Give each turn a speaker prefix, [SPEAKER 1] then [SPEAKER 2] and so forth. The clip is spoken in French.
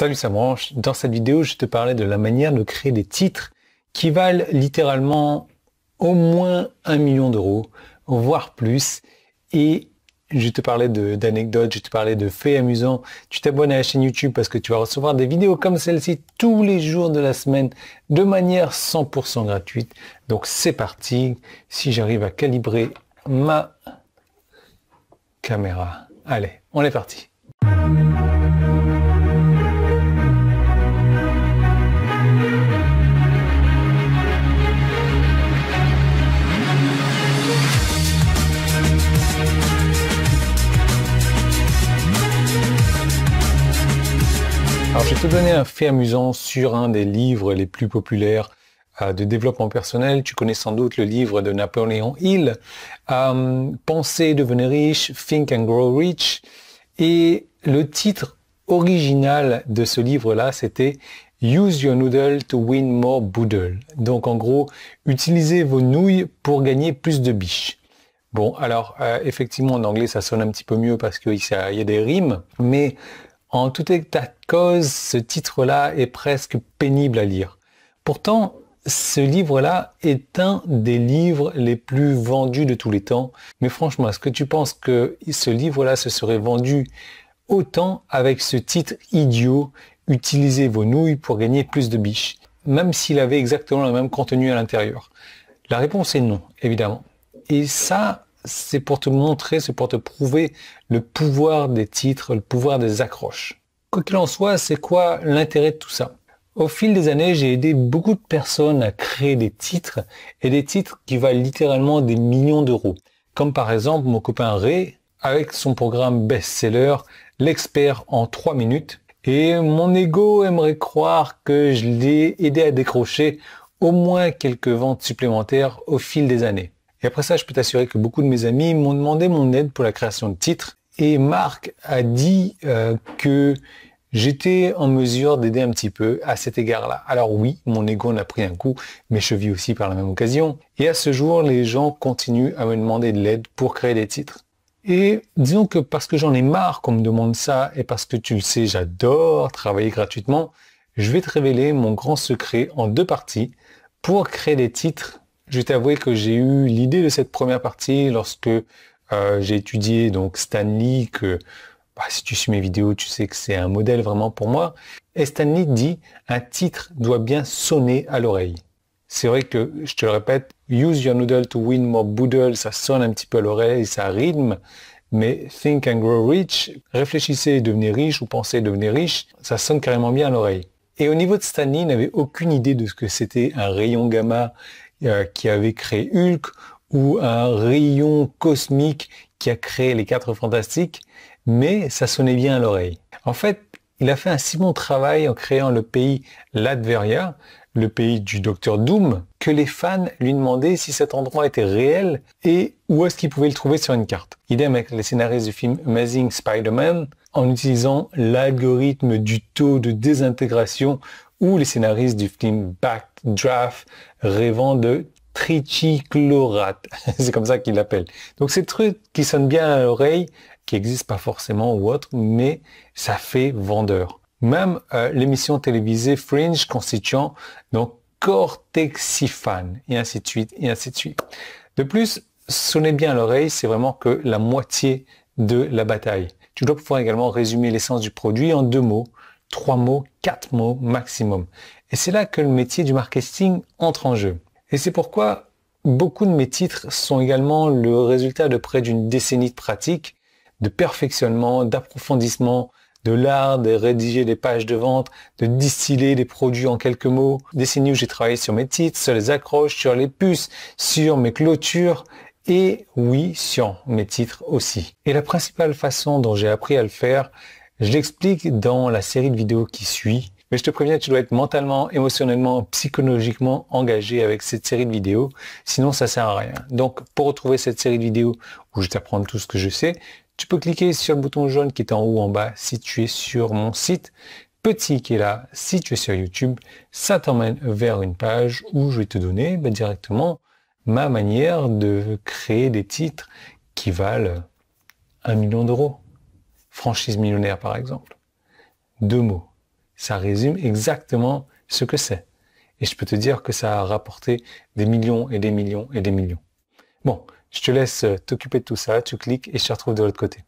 [SPEAKER 1] Salut ça branche, dans cette vidéo je te parlais de la manière de créer des titres qui valent littéralement au moins 1 million d'euros, voire plus, et je te parlais d'anecdotes, je te parlais de faits amusants. Tu t'abonnes à la chaîne YouTube parce que tu vas recevoir des vidéos comme celle-ci tous les jours de la semaine de manière 100% gratuite. Donc c'est parti, si j'arrive à calibrer ma caméra. Allez, on est parti. Alors, je vais te donner un fait amusant sur un des livres les plus populaires de développement personnel. Tu connais sans doute le livre de Napoléon Hill, Penser, devenir riche, Think and Grow Rich. Et le titre original de ce livre-là, c'était Use your noodle to win more boodle. Donc, en gros, utilisez vos nouilles pour gagner plus de biches. Bon, alors, effectivement, en anglais, ça sonne un petit peu mieux parce qu'il y a des rimes, mais en tout état de cause, ce titre-là est presque pénible à lire. Pourtant, ce livre-là est un des livres les plus vendus de tous les temps. Mais franchement, est-ce que tu penses que ce livre-là se serait vendu autant avec ce titre idiot, utilisez vos nouilles pour gagner plus de biches, même s'il avait exactement le même contenu à l'intérieur? La réponse est non, évidemment. Et ça, c'est pour te montrer, c'est pour te prouver le pouvoir des titres, le pouvoir des accroches. Quoi qu'il en soit, c'est quoi l'intérêt de tout ça? Au fil des années, j'ai aidé beaucoup de personnes à créer des titres, et des titres qui valent littéralement des millions d'euros. Comme par exemple mon copain Ray, avec son programme best-seller, l'expert en 3 minutes. Et mon ego aimerait croire que je l'ai aidé à décrocher au moins quelques ventes supplémentaires au fil des années. Et après ça, je peux t'assurer que beaucoup de mes amis m'ont demandé mon aide pour la création de titres. Et Marc a dit que j'étais en mesure d'aider un petit peu à cet égard-là. Alors oui, mon ego en a pris un coup, mes chevilles aussi par la même occasion. Et à ce jour, les gens continuent à me demander de l'aide pour créer des titres. Et disons que parce que j'en ai marre qu'on me demande ça, et parce que tu le sais, j'adore travailler gratuitement, je vais te révéler mon grand secret en 2 parties pour créer des titres. Je vais t'avouer que j'ai eu l'idée de cette première partie lorsque j'ai étudié donc Stan Lee, que si tu suis mes vidéos, tu sais que c'est un modèle vraiment pour moi. Et Stan Lee dit, un titre doit bien sonner à l'oreille. C'est vrai que, je te le répète, use your noodle to win more boodle, ça sonne un petit peu à l'oreille, ça rythme, mais think and grow rich, réfléchissez et devenez riche ou pensez et devenir riche, ça sonne carrément bien à l'oreille. Et au niveau de Stan Lee, il n'avait aucune idée de ce que c'était un rayon gamma qui avait créé Hulk, ou un rayon cosmique qui a créé les 4 Fantastiques, mais ça sonnait bien à l'oreille. En fait, il a fait un si bon travail en créant le pays Latveria, le pays du Docteur Doom, que les fans lui demandaient si cet endroit était réel et où est-ce qu'ils pouvaient le trouver sur une carte. Idem avec les scénaristes du film Amazing Spider-Man, en utilisant l'algorithme du taux de désintégration, ou les scénaristes du film Backdraft rêvant de trichichlorate. C'est comme ça qu'ils l'appellent. Donc c'est des trucs qui sonnent bien à l'oreille, qui n'existent pas forcément ou autre, mais ça fait vendeur. Même l'émission télévisée Fringe constituant donc Cortexiphan, et ainsi de suite, et ainsi de suite. De plus, sonner bien à l'oreille, c'est vraiment que la moitié de la bataille. Tu dois pouvoir également résumer l'essence du produit en 2 mots, 3 mots, 4 mots maximum. Et c'est là que le métier du marketing entre en jeu. Et c'est pourquoi beaucoup de mes titres sont également le résultat de près d'une décennie de pratique, de perfectionnement, d'approfondissement, de l'art de rédiger des pages de vente, de distiller des produits en quelques mots. Décennies où j'ai travaillé sur mes titres, sur les accroches, sur les puces, sur mes clôtures, et oui, sur mes titres aussi. Et la principale façon dont j'ai appris à le faire, je l'explique dans la série de vidéos qui suit. Mais je te préviens, tu dois être mentalement, émotionnellement, psychologiquement engagé avec cette série de vidéos. Sinon, ça sert à rien. Donc, pour retrouver cette série de vidéos où je t'apprends tout ce que je sais, tu peux cliquer sur le bouton jaune qui est en haut en bas si tu es sur mon site, petit qui est là si tu es sur YouTube. Ça t'emmène vers une page où je vais te donner directement ma manière de créer des titres qui valent 1 million d'euros. Franchise millionnaire, par exemple. 2 mots. Ça résume exactement ce que c'est. Et je peux te dire que ça a rapporté des millions et des millions et des millions. Bon, je te laisse t'occuper de tout ça, tu cliques et je te retrouve de l'autre côté.